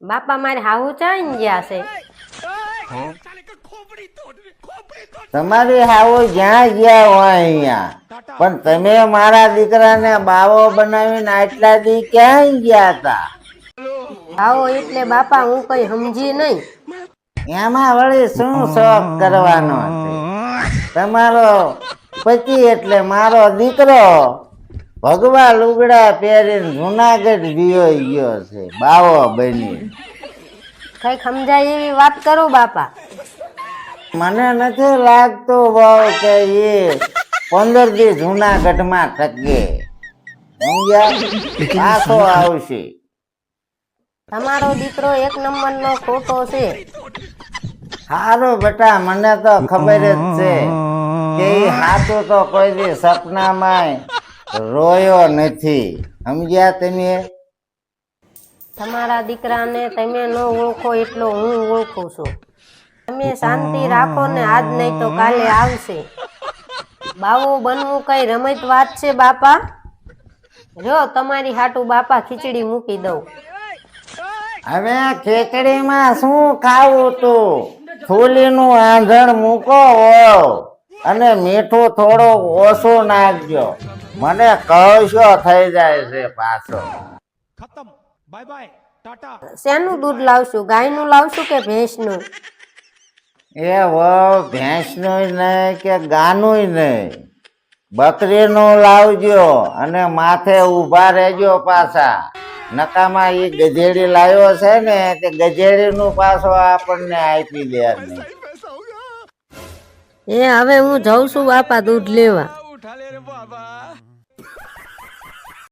બાપા મારે હાહુ ચાઈને ગયા છે. તમારી હાવો જ્યાં ગયા હોય અહીંયા, પણ તમે મારા દીકરાને બાવો બનાવીને આટલા દી ક્યાં ગયા હતા? આવો એટલે બાપા હું કઈ સમજી નહીં. એમાં વળી શું શોખ કરવાનો છે? તમારો પતિ એટલે મારો દીકરો ભગવા લુગડા પહેરીને જુનાગઢ ગયો છે બાવો બની. કઈ સમજાય એવી વાત કરો બાપા. મને નથી લાગતું બહુ કે એ 15 દી જુનાગઢમાં ટકે. સમજ્યા? પાછો આવશે. તમારો દીકરો એક નંબરનો ખોટો છે. સારું બેટા, મને તો ખબર જ છે કે એ હાથું તો કોઈ દી સપનામાં રોયો નથી. સમજ્યા તમે? તમારા દીકરાને તમે ન ઓળખો એટલો હું ઓળખું છું. તમે શાંતિ રાખો ને, આજ નહીં તો કાલે આવશે. બાવો બનવું કઈ રમત વાત છે બાપા? જો તમારી હાટુ બાપા ખીચડી મૂકી દઉં. હવે ખીચડીમાં શું ખાવું તું? ફૂલીનું આંધણ મૂકો અને મીઠું થોડું ઓછું નાખજો. મને કળશો થઈ જાય છે પાછો. શેનું દૂધ લાવશું? ગાયનું લાવશું કે ભેંસનું? એ ભેંસનું નહીં કે ગાનું નહીં, બકરીનું લાવજો અને માથે ઊભા રહેજો પાછા. નકામાં એ ગધેડી લાવ્યો છે ને તે ગધેડીનું પાછો આપણને આપી દે. એ હવે હું જાઉં છું બાપા દૂધ લેવા.